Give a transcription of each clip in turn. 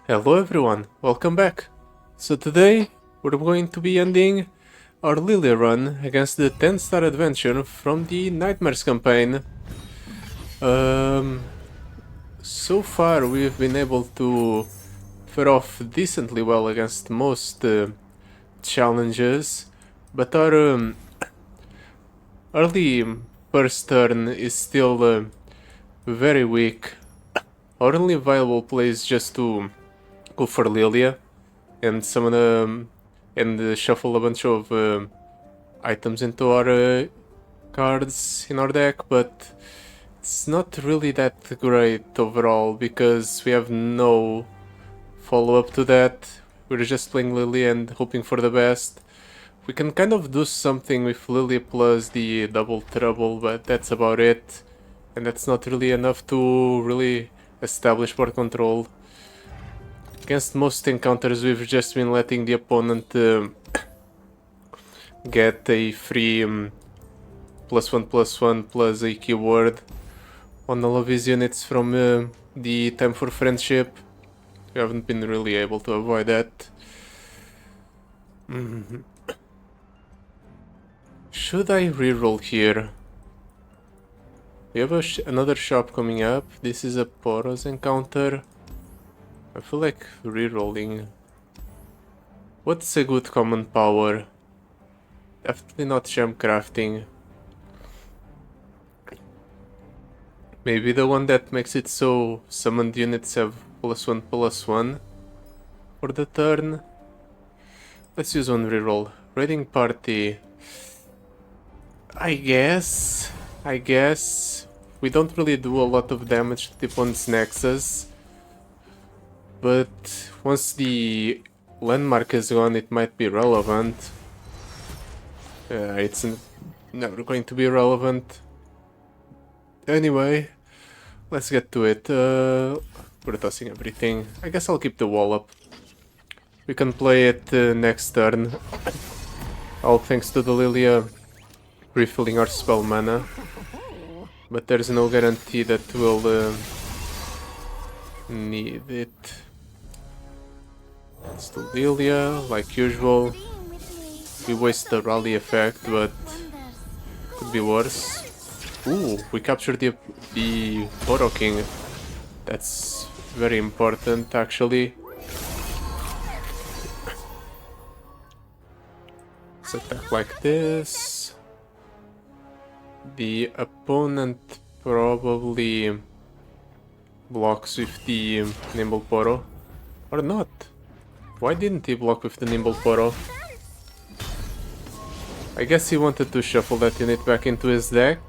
Hello everyone, welcome back. So today we're going to be ending our Lillia run against the 10-star adventure from the Nightmares campaign. So far we've been able to fare off decently well against most challenges, but our early first turn is still very weak. Our only viable play is just to go for Lillia and summon and shuffle a bunch of items into our cards in our deck, but it's not really that great overall because we have no follow-up to that. We're just playing Lily and hoping for the best. We can kind of do something with Lily plus the double trouble, but that's about it. And that's not really enough to really establish board control. Against most encounters, we've just been letting the opponent get a free +1/+1 plus a keyword on all of his units from the Time for Friendship. We haven't been really able to avoid that. Should I reroll here? We have another shop coming up. This is a Poro's encounter. I feel like rerolling. What's a good common power? Definitely not gem crafting. Maybe the one that makes it so summoned units have +1/+1 for the turn. Let's use one reroll. Raiding party. I guess. We don't really do a lot of damage to the opponent's nexus. But once the landmark is gone, it might be relevant. It's never going to be relevant. Anyway, let's get to it. We're tossing everything. I guess I'll keep the wall up. We can play it next turn. All thanks to the Lillia refilling our spell mana. But there's no guarantee that we'll need it. It's the Lillia, like usual. We waste the rally effect, but could be worse. Ooh, we captured the Poro King. That's very important, actually. Let's attack like this. The opponent probably blocks with the Nimble Poro. Or not. Why didn't he block with the Nimble Poro? I guess he wanted to shuffle that unit back into his deck.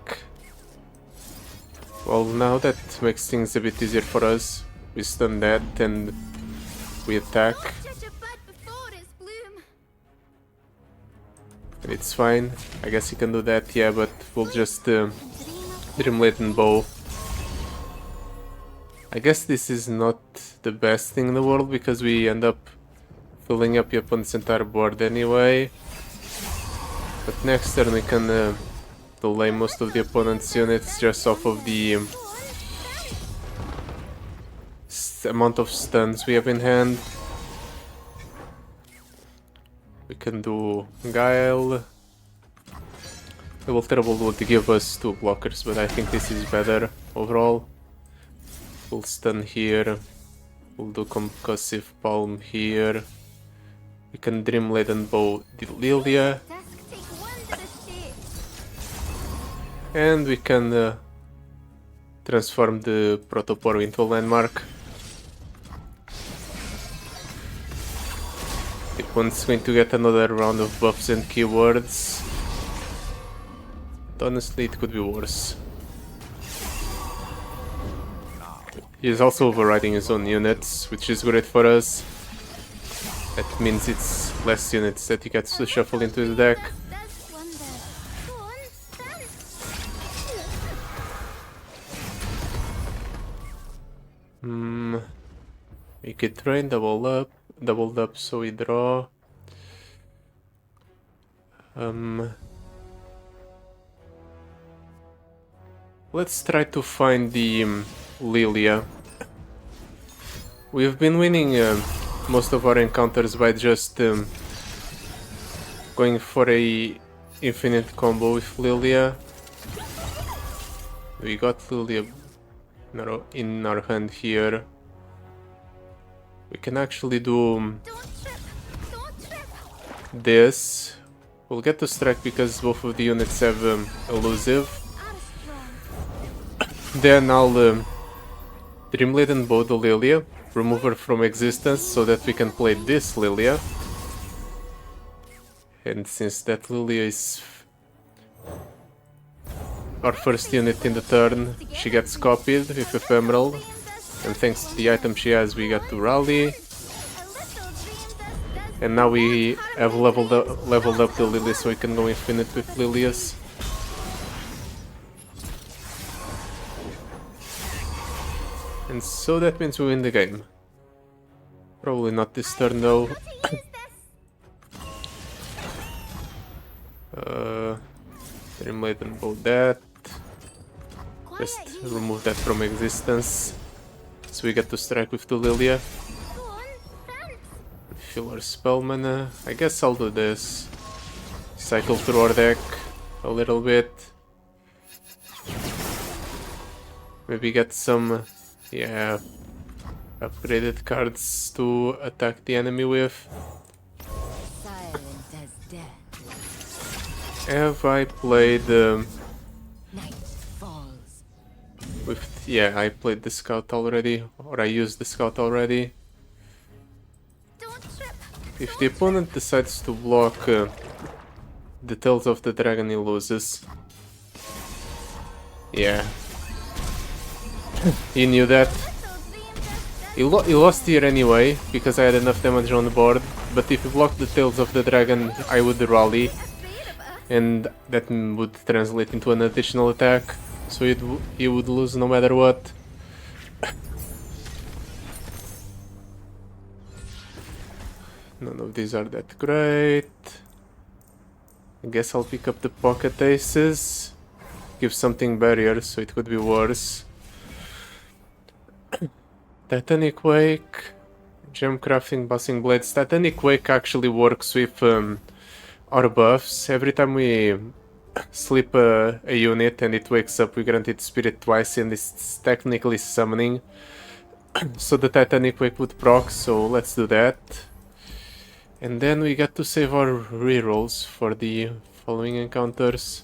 Well, now that makes things a bit easier for us. We stun that and we attack. And it's fine. I guess he can do that, yeah, but we'll just Dreamblade and Bow. I guess this is not the best thing in the world because we end up filling up the opponent's entire board anyway. But next turn we can delay most of the opponent's units just off of the amount of stuns we have in hand. We can do Guile. Double Terrible would give us 2 blockers, but I think this is better overall. We'll stun here. We'll do Concussive Palm here. We can Dreamblade and Bow the Lillia. And we can transform the Proto-Poro into a landmark. The opponent's going to get another round of buffs and keywords. But honestly, it could be worse. He's also overriding his own units, which is great for us. That means it's less units that he gets to shuffle into his deck. Make it rain, doubled up, so we draw. Let's try to find the Lillia. We've been winning most of our encounters by just going for a infinite combo with Lillia. We got Lillia in our hand here. We can actually do this. We'll get to strike because both of the units have elusive. Then I'll Dreamladen bow the Lillia, remove her from existence so that we can play this Lillia. And since that Lillia is our first unit in the turn, she gets copied with Ephemeral. And thanks to the item she has, we got to rally. And now we have leveled up the Lillia so we can go infinite with Lilias. And so that means we win the game. Probably not this turn though. Dreamladen bow that. Just remove that from existence. So we get to strike with the Lillia. Fill our spell mana. I guess I'll do this. Cycle through our deck a little bit. Maybe get some, yeah, upgraded cards to attack the enemy with. Have I played with, yeah, I played the scout already, or I used the scout already. If the opponent decides to block the tails of the dragon, he loses. Yeah. He knew that. He lost here anyway, because I had enough damage on the board, but if he blocked the tails of the dragon, I would rally. And that would translate into an additional attack, so he would lose no matter what. None of these are that great. I guess I'll pick up the pocket aces. Give something barrier, so it could be worse. Titanic Wake, Gem Crafting, Bossing Blades. Titanic Wake actually works with our buffs. Every time we sleep a unit and it wakes up, we grant it spirit twice and it's technically summoning. So the Titanic Wake would proc, so let's do that. And then we get to save our rerolls for the following encounters.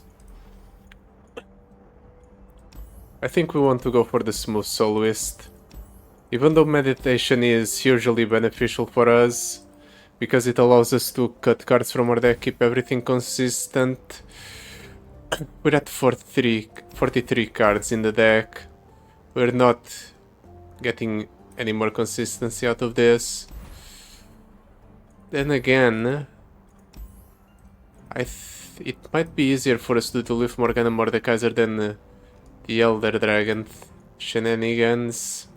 I think we want to go for the Smooth Soloist. Even though meditation is hugely beneficial for us, because it allows us to cut cards from our deck, keep everything consistent. We're at 43 cards in the deck. We're not getting any more consistency out of this. Then again, it might be easier for us to deal with Morgana Mordekaiser than the Elder Dragon shenanigans.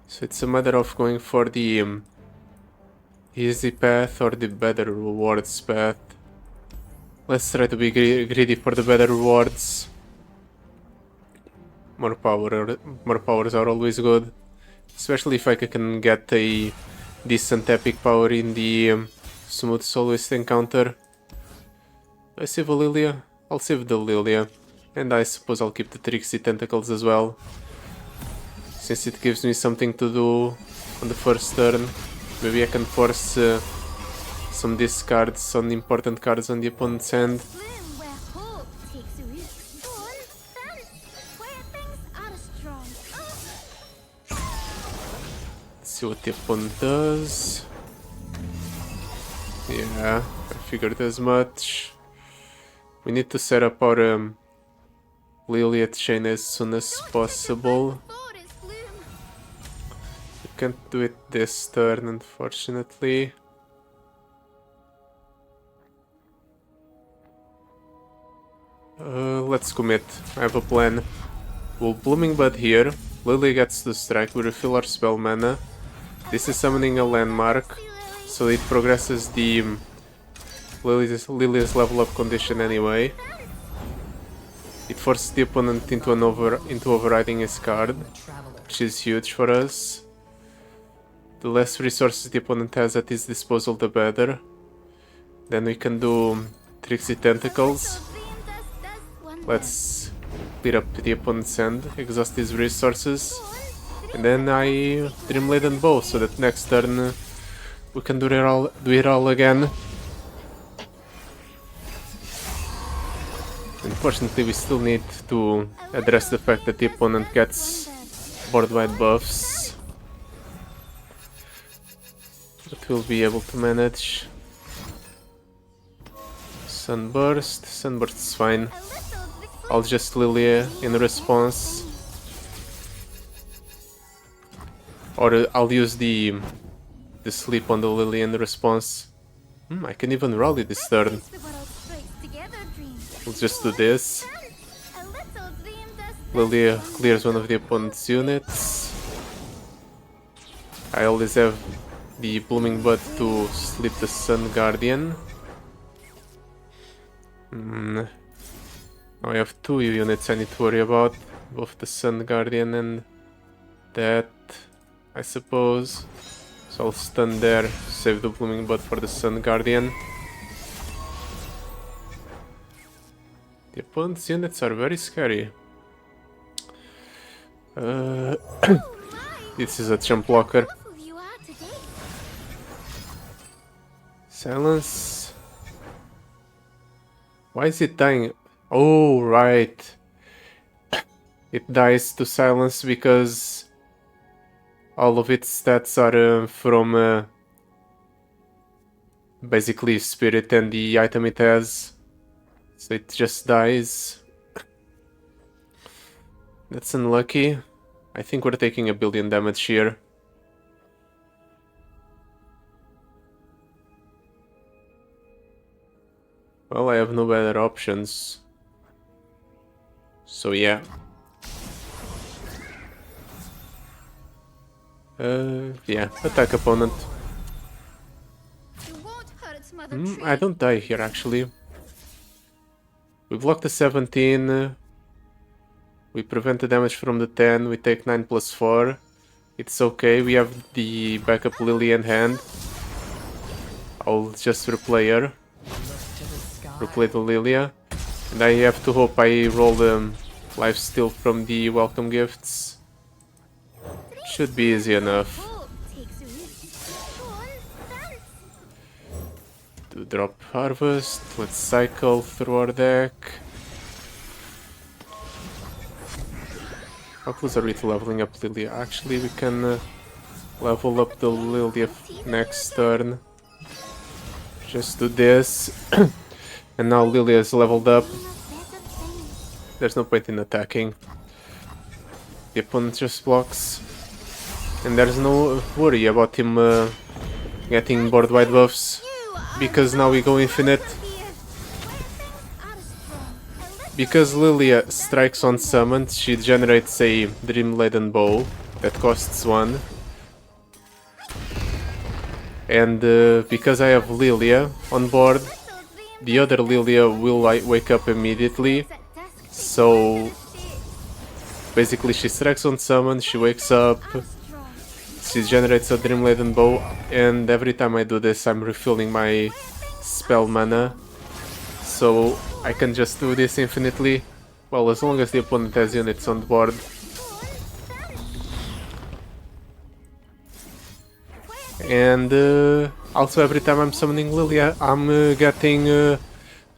So it's a matter of going for the easy path or the better rewards path. Let's try to be greedy for the better rewards. More powers are always good. Especially if I can get a decent epic power in the Smooth Soloist encounter. Do I save a Lillia? I'll save the Lillia. And I suppose I'll keep the Trixie Tentacles as well. Since it gives me something to do on the first turn. Maybe I can force some discards on important cards on the opponent's hand. See what the opponent does. Yeah, I figured as much. We need to set up our Lillia chain as soon as possible. We can't do it this turn, unfortunately. Let's commit. I have a plan. We'll Blooming Bud here. Lily gets to strike. We refill our spell mana. This is summoning a landmark, so it progresses the Lilia's level up condition anyway. It forces the opponent into overriding his card. which is huge for us. The less resources the opponent has at his disposal, the better. Then we can do Tricksy Tentacles. Let's clear up the opponent's hand, exhaust his resources, and then I Dream Laden Bow, so that next turn we can do it all again. Unfortunately, we still need to address the fact that the opponent gets board-wide buffs, but we'll be able to manage. Sunburst is fine. I'll just Lillia in response, or I'll use the sleep on the Lillia in response. I can even rally this turn. We'll just do this. Lillia clears one of the opponent's units. I always have the Blooming Bud to sleep the Sun Guardian. Now I have 2 units I need to worry about, both the Sun Guardian and that, I suppose. So I'll stun there, save the Blooming Bud for the Sun Guardian. The opponent's units are very scary. This is a jump blocker. Silence. Why is it dying? Oh, right. It dies to silence because all of its stats are from basically spirit and the item it has. So it just dies. That's unlucky. I think we're taking 1 billion damage here. Well, I have no better options. So yeah. Yeah, attack opponent. I don't die here actually. We block the 17. We prevent the damage from the 10. We take 9 plus 4. It's okay. We have the backup Lily in hand. I'll just replay her. Replay the Lilia. And I have to hope I roll the lifesteal from the welcome gifts. Should be easy enough. To drop harvest. Let's cycle through our deck. How close are we to leveling up Lilia? Actually, we can level up the Lilia next turn. Just do this. And now Lilia is leveled up. There's no point in attacking. The opponent just blocks. And there's no worry about him getting board-wide buffs. Because now we go infinite. Because Lilia strikes on summon, she generates a Dream Laden Bow that costs 1. And because I have Lilia on board, the other Lilia will wake up immediately. So basically she strikes on summon, she wakes up, she generates a Dream Laden Bow, and every time I do this I'm refilling my spell mana. So I can just do this infinitely, well, as long as the opponent has units on board. And also every time I'm summoning Lilia, I'm getting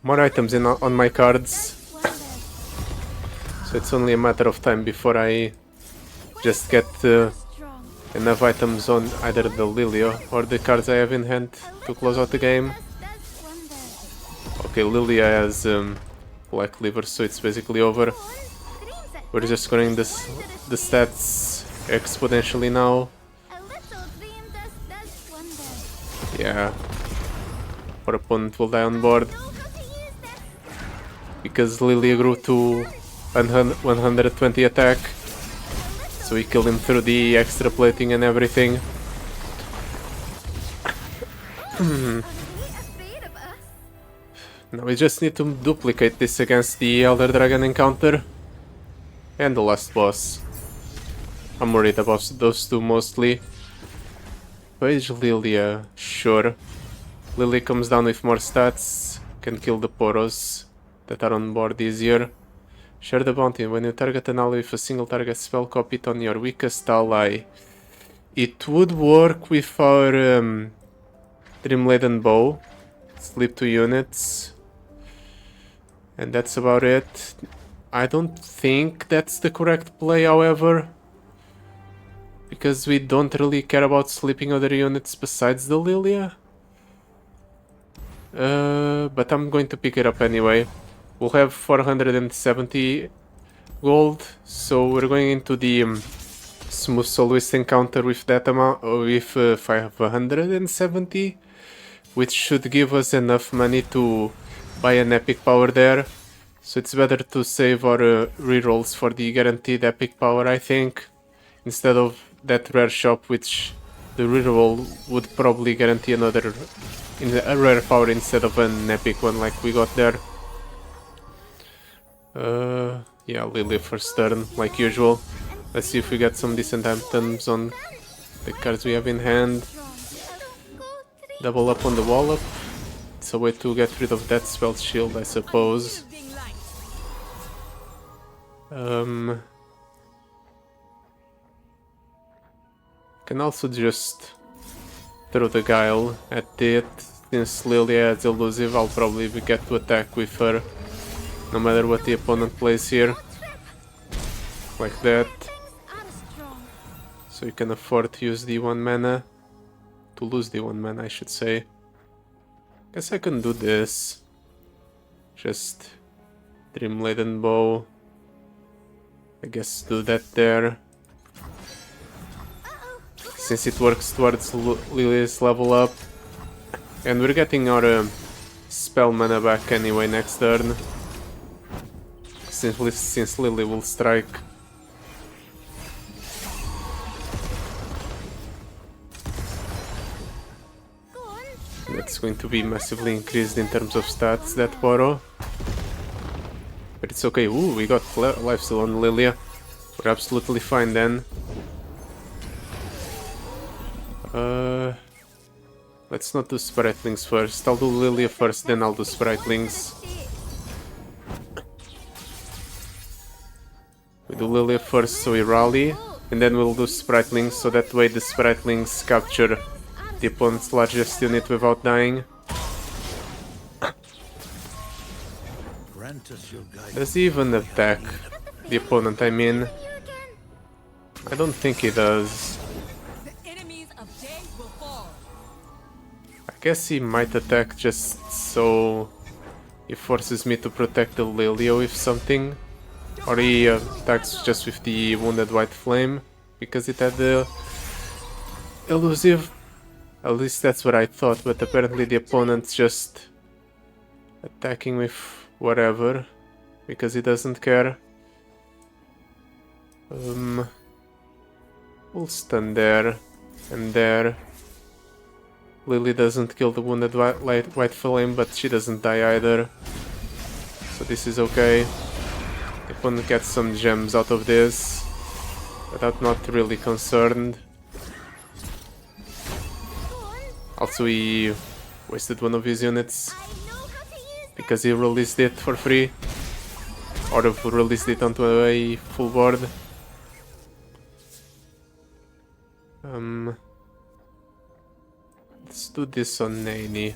more items on my cards. So it's only a matter of time before I just get enough items on either the Lilia or the cards I have in hand to close out the game. Okay, Lilia has black liver, so it's basically over. We're just scoring the stats exponentially now. Yeah, our opponent will die on board. Because Lilia grew to 120 attack. So we kill him through the extra plating and everything. Now we just need to duplicate this against the Elder Dragon encounter. And the last boss. I'm worried about those two mostly. Page Lillia, sure. Lily comes down with more stats, can kill the Poros that are on board easier. Share the bounty. When you target an ally with a single target spell, copy it on your weakest ally. It would work with our Dream-Laden Bow. Sleep 2 units. And that's about it. I don't think that's the correct play, however. Because we don't really care about sleeping other units besides the Lillia. But I'm going to pick it up anyway. We'll have 470 gold, so we're going into the Smooth Soloist encounter with that amount, with 570, which should give us enough money to buy an epic power there. So it's better to save our rerolls for the guaranteed epic power, I think, instead of that rare shop, which the reroll would probably guarantee another a rare power instead of an epic one like we got there. Yeah, Lily first turn, like usual. Let's see if we get some decent items on the cards we have in hand. Double up on the wallop. It's a way to get rid of that spell shield, I suppose. Can also just throw the Guile at it. Since Lillia is elusive, I'll probably get to attack with her, no matter what the opponent plays here. Like that. So you can afford to use the 1 mana. To lose the 1 mana, I should say. Guess I can do this. Just Dream-Laden Bow. I guess do that there. Since it works towards Lillia's level up. And we're getting our spell mana back anyway next turn. Since Lily will strike. That's going to be massively increased in terms of stats, that Poro. But it's okay. Ooh, we got lifesteal on Lillia. We're absolutely fine then. Let's not do Spritelings first. I'll do Lillia first, then I'll do Spritelings. We do Lillia first, so we rally. And then we'll do Spritelings, so that way the Spritelings capture the opponent's largest unit without dying. Does he even attack the opponent, I mean? I don't think he does. I guess he might attack just so he forces me to protect the Lillia with something. Or he attacks just with the Wounded White Flame, because it had the elusive. At least that's what I thought, but apparently the opponent's just attacking with whatever, because he doesn't care. We'll stun there and there. Lily doesn't kill the Wounded White Flame, but she doesn't die either. So this is okay. The opponent gets some gems out of this, but I'm not really concerned. Also, he wasted one of his units because he released it for free, or released it onto a full board. Let's do this on Nani.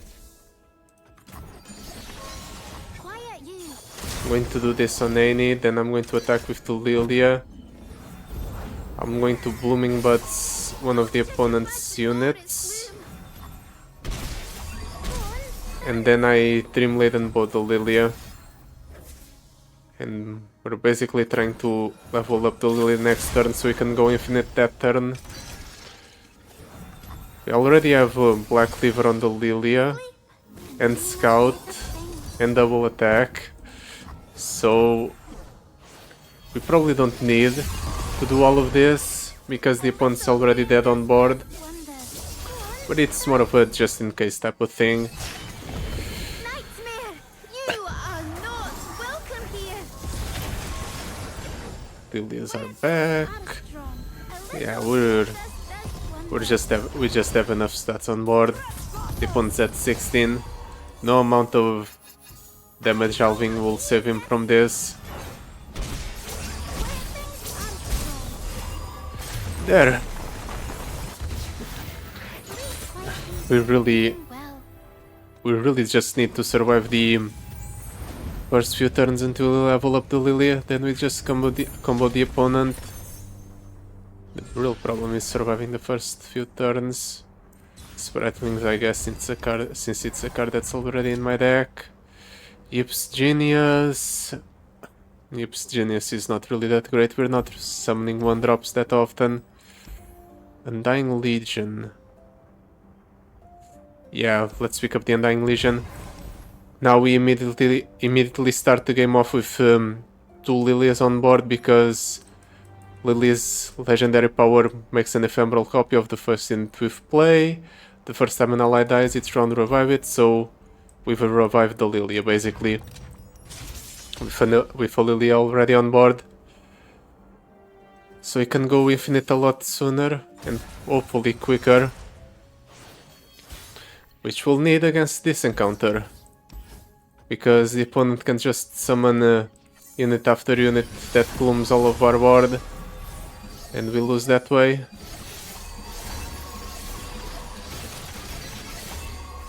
I'm going to do this on Nani, then I'm going to attack with the Lillia. I'm going to Blooming Buds one of the opponent's units. And then I Dream-Laden Bow the Lillia. And we're basically trying to level up the Lillia next turn so we can go infinite that turn. We already have Black Cleaver on the Lillia, and Scout, and double attack. So we probably don't need to do all of this, because the opponent's already dead on board. But it's more of a just in case type of thing. Lilias are back. Yeah, we just have enough stats on board. The opponent's at 16. No amount of damage halving will save him from this. There. We really just need to survive the first few turns until we level up the Lillia, then we just combo the opponent. The real problem is surviving the first few turns. Spratlings, I guess, since it's a card that's already in my deck. Yips Genius. Yips Genius is not really that great, we're not summoning 1-drops that often. Undying Legion. Yeah, let's pick up the Undying Legion. Now we immediately start the game off with 2 Lillias on board, because Lillia's legendary power makes an ephemeral copy of the first unit with play. The first time an ally dies, it's round to revive it, so we've revived the Lillia basically. With a Lillia already on board. So we can go infinite a lot sooner and hopefully quicker. Which we'll need against this encounter. Because the opponent can just summon unit after unit that glooms all of our board. And we lose that way.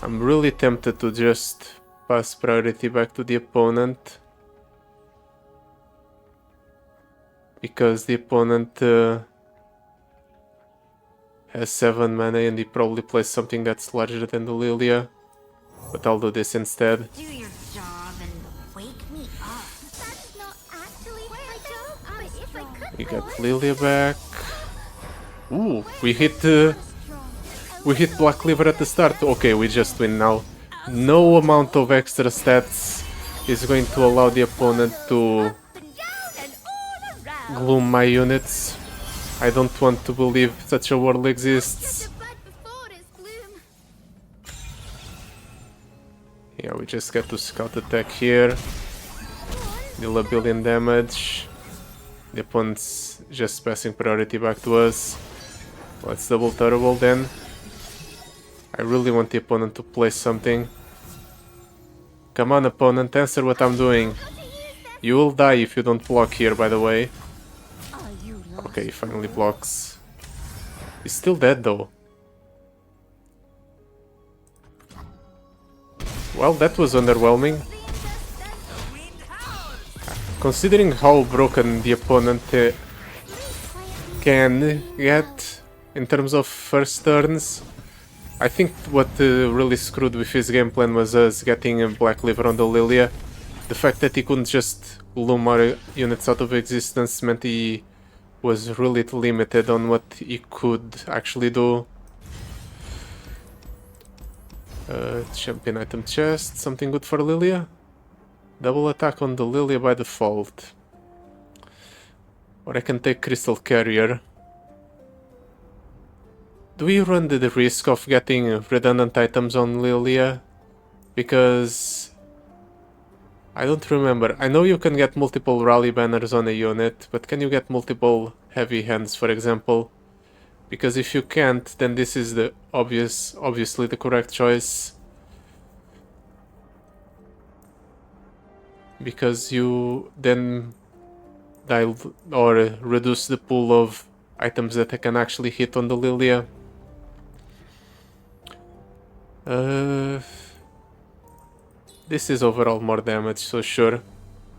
I'm really tempted to just pass priority back to the opponent. Because the opponent has 7 mana and he probably plays something that's larger than the Lillia. But I'll do this instead. Do your job and wake me up. That's not actually my job, but if I could We got Lillia back. Ooh, we hit Black Cleaver at the start. Okay, we just win now. No amount of extra stats is going to allow the opponent to gloom my units. I don't want to believe such a world exists. Yeah, we just get to scout attack here. Deal a billion damage. The opponent's just passing priority back to us. Let's double turbo then. I really want the opponent to play something. Come on, opponent, answer what I'm doing. You will die if you don't block here, by the way. Okay, he finally blocks. He's still dead though. Well, that was underwhelming. Considering how broken the opponent can get in terms of first turns, I think what really screwed with his game plan was us getting a Black Cleaver on the Lillia. The fact that he couldn't just loom our units out of existence meant he was really limited on what he could actually do. Champion item chest, something good for Lillia? Double attack on the Lillia by default. Or I can take Crystal Carrier. Do we run the risk of getting redundant items on Lillia? Because I don't remember. I know you can get multiple rally banners on a unit, but can you get multiple heavy hands, for example? Because if you can't, then this is the obviously the correct choice. Because you then dial or reduce the pool of items that I can actually hit on the Lillia. This is overall more damage, so sure.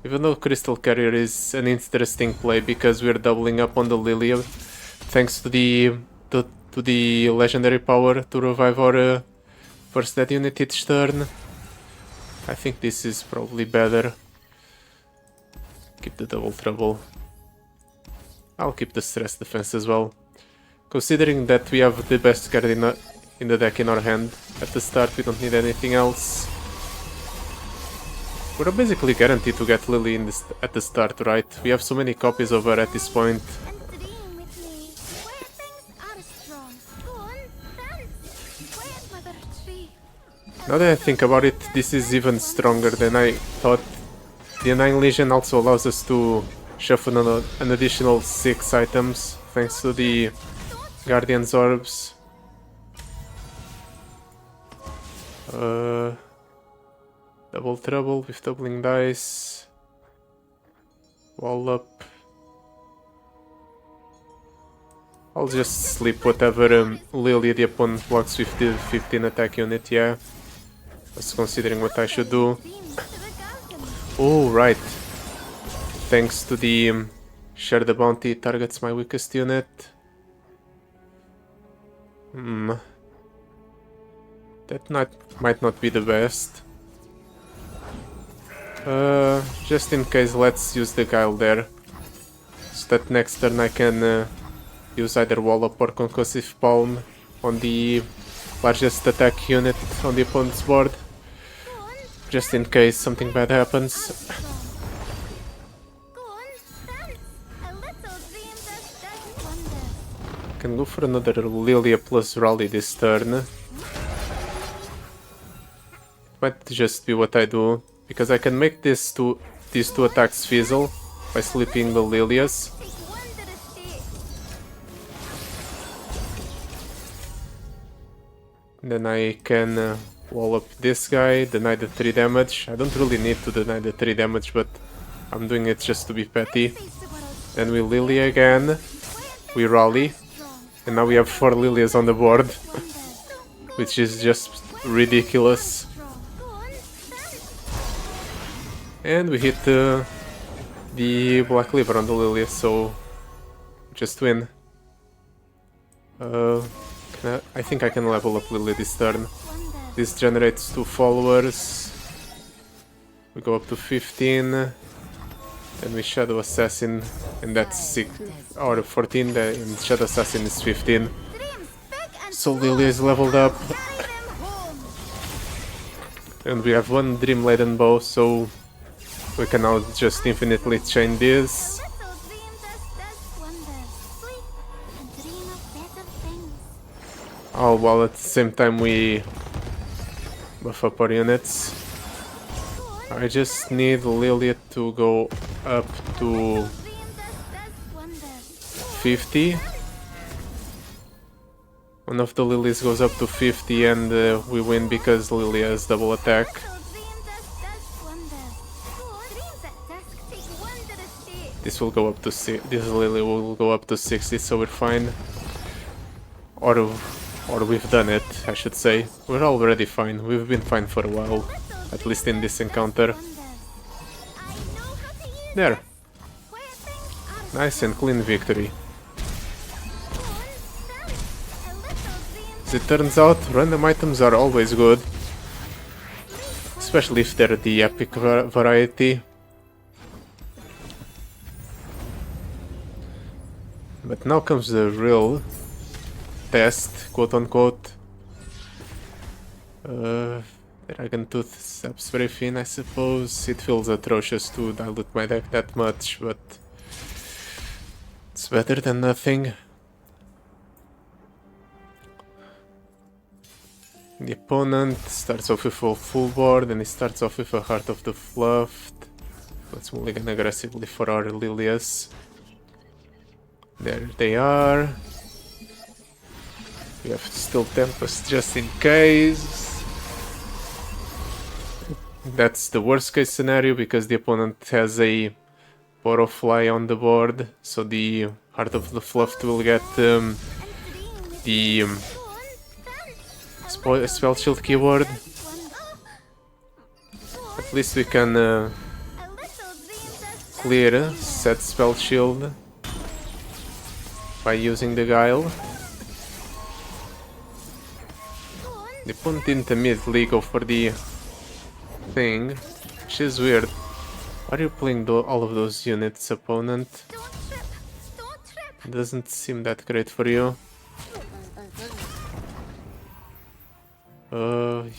Even though Crystal Carrier is an interesting play because we're doubling up on the Lillia, thanks to the legendary power to revive our first dead unit each turn. I think this is probably better. Keep the double trouble. I'll keep the stress defense as well. Considering that we have the best card in the deck in our hand at the start, we don't need anything else. We're basically guaranteed to get Lily at the start, right? We have so many copies of her at this point. Now that I think about it, this is even stronger than I thought. The Undying Legion also allows us to shuffle an additional 6 items, thanks to the Guardian's Orbs. Double trouble with doubling dice. Wall up. I'll just sleep whatever Lillia the opponent blocks with the 15 attack unit, yeah. Just considering what I should do. Oh, right. Thanks to the share the bounty, targets my weakest unit. That might not be the best. Just in case, let's use the Guile there. So that next turn I can use either Wall Up or Concussive Palm on the largest attack unit on the opponent's board. Just in case something bad happens. Can go for another Lillia plus Rally this turn. Might just be what I do, because I can make these two attacks fizzle by sleeping the Lillias. Then I can wall up this guy, deny the 3 damage. I don't really need to deny the 3 damage, but I'm doing it just to be petty. Then we Lillia again, we Rally, and now we have 4 Lillias on the board, which is just ridiculous. And we hit the Black Liver on the Lillia, so just win. I think I can level up Lillia this turn. This generates 2 followers. We go up to 15. Then we Shadow Assassin, and that's 6 or 14. And Shadow Assassin is 15. So Lillia is leveled up. And we have 1 Dream Laden Bow, so we can now just infinitely chain this. Oh, while at the same time we buff up our units. I just need Lillia to go up to 50. One of the Lilies goes up to 50 and we win because Lillia has double attack. This will go up to this Lillia will go up to 60, so we're fine. Or we've done it, I should say. We're already fine. We've been fine for a while, at least in this encounter. There. Nice and clean victory. As it turns out, random items are always good, especially if they're the epic variety. But now comes the real test, quote unquote. Dragon Tooth steps very thin, I suppose. It feels atrocious to dilute my deck that much, but it's better than nothing. The opponent starts off with a full board and he starts off with a Heart of the Fluffed. Let's mulligan aggressively for our Lillias. There they are. We have still Tempest just in case. That's the worst case scenario because the opponent has a Poro Fly on the board, so the Heart of the Fluffed will get the Spell Shield keyword. At least we can clear set Spell Shield by using the Guile. The opponent didn't immediately go for the thing, which is weird. Why are you playing all of those units, opponent? Doesn't seem that great for you.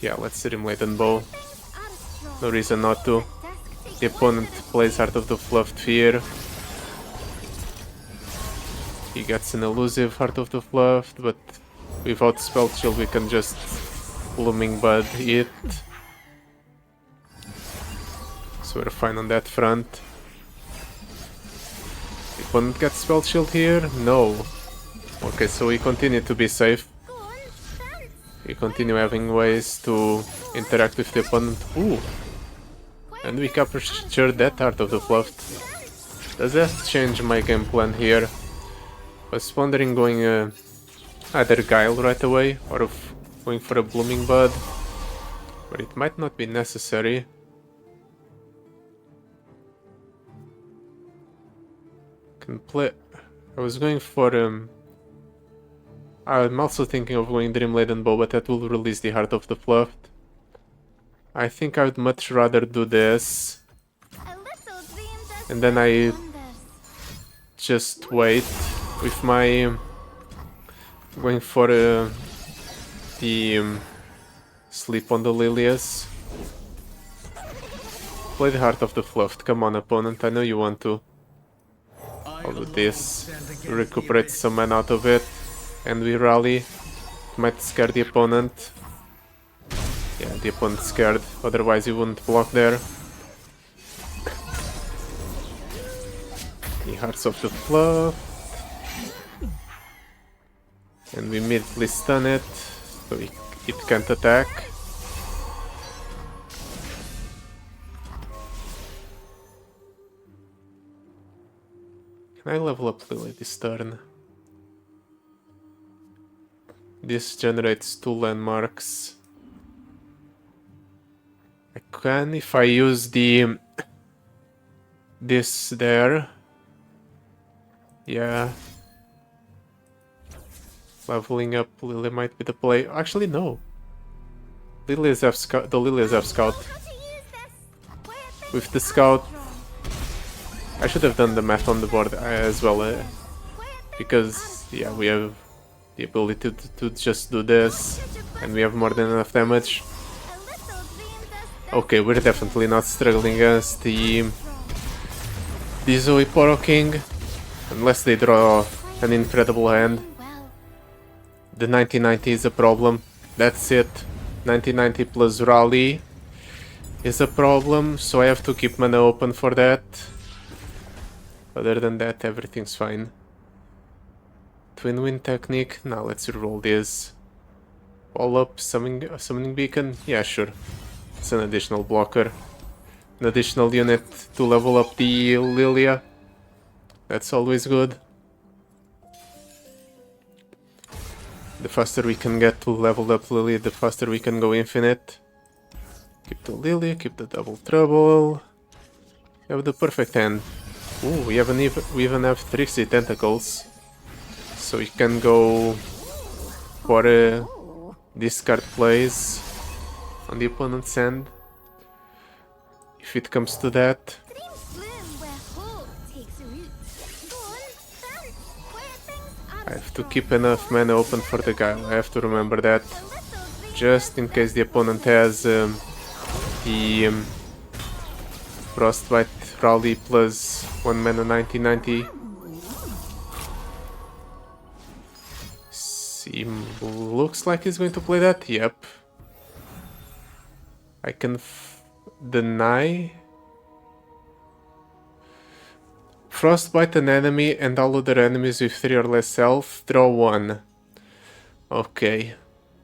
Yeah, let's Dream Laden Bow. No reason not to. The opponent plays Heart of the Fluffed Fear. He gets an elusive Heart of the Fluffed, but without Spell Shield we can just Blooming Bud it. So we're fine on that front. opponent get spell shield here? No. Okay, so we continue to be safe. Go on, dance. We continue having ways to interact with the opponent. Ooh! And we captured that Art of the Fluff. Does that change my game plan here? I was wondering going either Guile right away or going for a Blooming Bud, but it might not be necessary. Can play. I was going for I'm also thinking of going Dreamladen Bow, but that will release the Heart of the Fluff. I think I would much rather do this, A little dream does and then I wonders. just wait with my going for the Sleep on the Lilias. Play the Heart of the Fluff. Come on, opponent, I know you want to. I'll do this, recuperate some mana out of it, and we rally. Might scare the opponent. Yeah, the opponent's scared, otherwise he wouldn't block there. The Hearts of the Fluff. And we immediately stun it, so it can't attack. Can I level up Lily this turn? This generates 2 landmarks. I can if I use this there. Yeah. Leveling up Lily might be the play. Actually, no. Lilias have scout. The Lilias have scout. How to use this? Where things With the are scout, from. I should have done the math on the board as well, Where things because yeah, we have the ability to just do this, and we have more than enough damage. a little dream does Okay, we're definitely not struggling against the Zoe Poro King, unless they draw an incredible hand. well. The 1990 is a problem. That's it. 1990 plus Rally is a problem, so I have to keep mana open for that. Other than that, everything's fine. Twin Wind Technique. Now let's reroll this. All up, summoning beacon. Yeah, sure. It's an additional blocker. An additional unit to level up the Lillia. That's always good. The faster we can get to level up Lily, the faster we can go infinite. Keep the Lily, keep the double trouble. We have the perfect hand. Ooh, we even have Trixie Tentacles. So we can go for discard plays on the opponent's hand. If it comes to that. Dreams bloom where hope takes root. Go on, dance. Where things I are have to from. keep enough mana open for the guy. I have to remember that. A little dream Just in case the opponent has the Frostbite Rally plus 1 mana 1990. Looks like he's going to play that. Yep. I can deny. Frostbite an enemy and all other enemies with 3 or less health. Draw 1. Okay.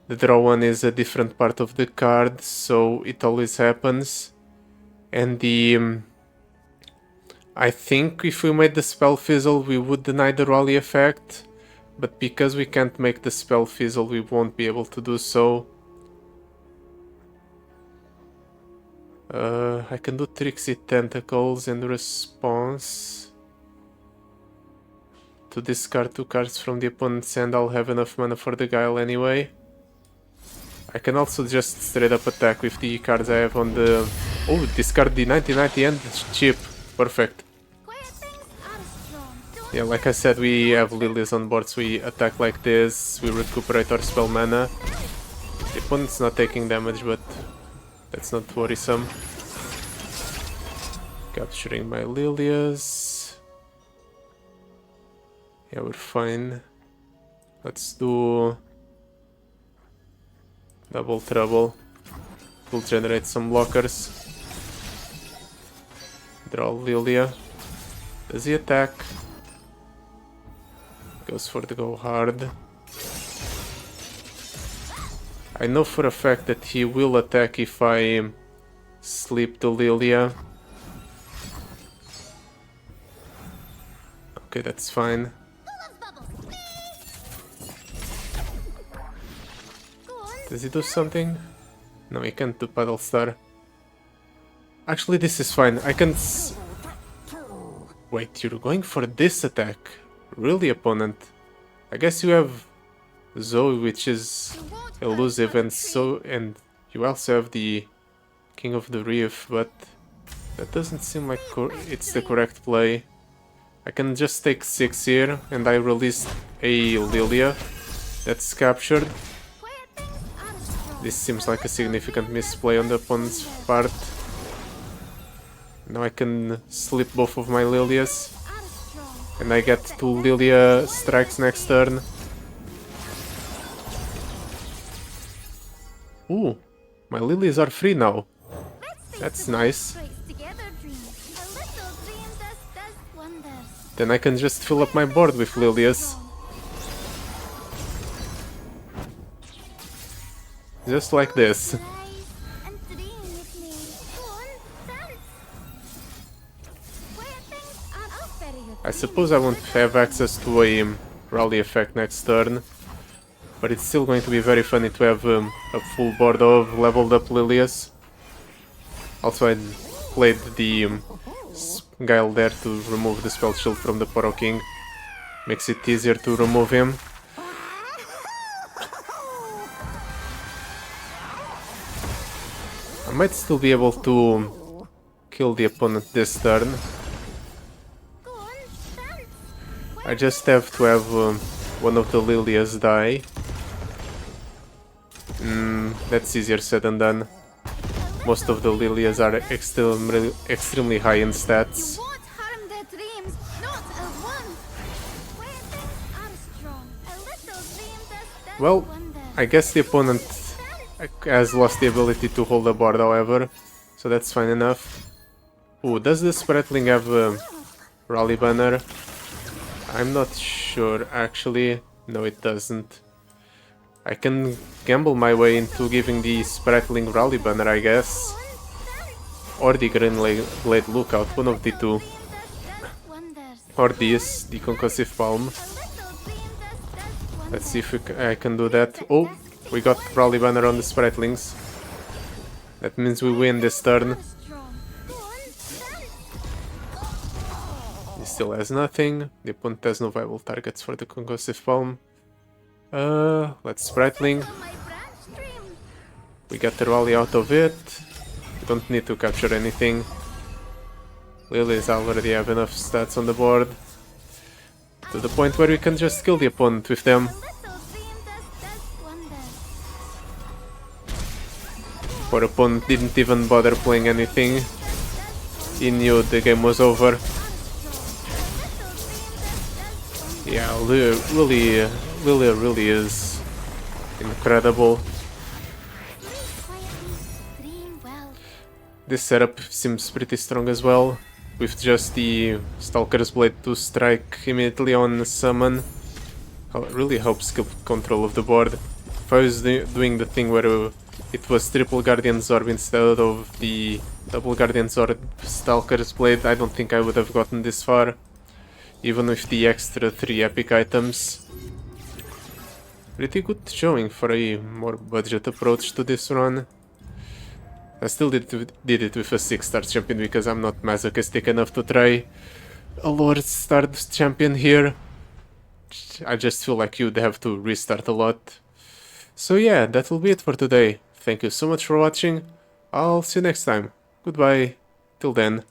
The draw 1 is a different part of the card, so it always happens. And the... I think if we made the spell fizzle, we would deny the rally effect. But because we can't make the spell fizzle, we won't be able to do so. I can do Trixie Tentacles and response. To discard 2 cards from the opponent's hand, I'll have enough mana for the Guile anyway. I can also just straight up attack with the cards I have on the... Oh, discard the 1990 and chip. Perfect. where things are strong. Don't Yeah, like I said, we have Lilias on board, so we attack like this, we recuperate our spell mana. The opponent's not taking damage, but that's not worrisome. Capturing my Lilias. Yeah, we're fine. Let's do double trouble. We'll generate some blockers. Draw Lilia. Does he attack? Goes for the go hard. I know for a fact that he will attack if I sleep the Lillia. Okay, that's fine. Does he do something? No, he can't do Paddle Star. Actually, this is fine. I can wait, you're going for this attack? Really, opponent? I guess you have Zoe, which is elusive, and you also have the King of the Reef, but that doesn't seem like it's the correct play. I can just take 6 here, and I release a Lillia that's captured. This seems like a significant misplay on the opponent's part. Now I can slip both of my Lillias, and I get 2 Lillia strikes next turn. Ooh, my Lillias are free now. That's nice. Then I can just fill up my board with Lillias. Just like this. I suppose I won't have access to a rally effect next turn, but it's still going to be very funny to have a full board of leveled up Lillias. Also, I played the Guile there to remove the spell shield from the Poro King. Makes it easier to remove him. I might still be able to kill the opponent this turn. I just have to have one of the Lillias die. That's easier said than done. Most of the Lillias are extremely high in stats. Well, I guess the opponent has lost the ability to hold the board, however, so that's fine enough. Ooh, does the Spratling have a rally banner? I'm not sure, actually. No, it doesn't. I can gamble my way into giving the Spratling rally banner, I guess. Or the Green Blade Lookout, one of the two. Or this, the Concussive Palm. Let's see if I can do that. Oh, we got rally banner on the Spratlings. That means we win this turn. He still has nothing. The opponent has no viable targets for the Concussive Palm. Let's Spratling. We get the rally out of it. We don't need to capture anything. Lillias already have enough stats on the board to the point where we can just kill the opponent with them. Our opponent didn't even bother playing anything. He knew the game was over. Yeah, Lillia really is incredible. This setup seems pretty strong as well, with just the Stalker's Blade to strike immediately on summon. Really helps keep control of the board. If I was doing the thing where it was triple Guardian's Orb instead of the double Guardian's Orb Stalker's Blade, I don't think I would have gotten this far, even with the extra 3 epic items. Pretty good showing for a more budget approach to this run. I still did it with a 6-star champion because I'm not masochistic enough to try a lower star champion here. I just feel like you'd have to restart a lot. So yeah, that will be it for today. Thank you so much for watching. I'll see you next time. Goodbye. Till then.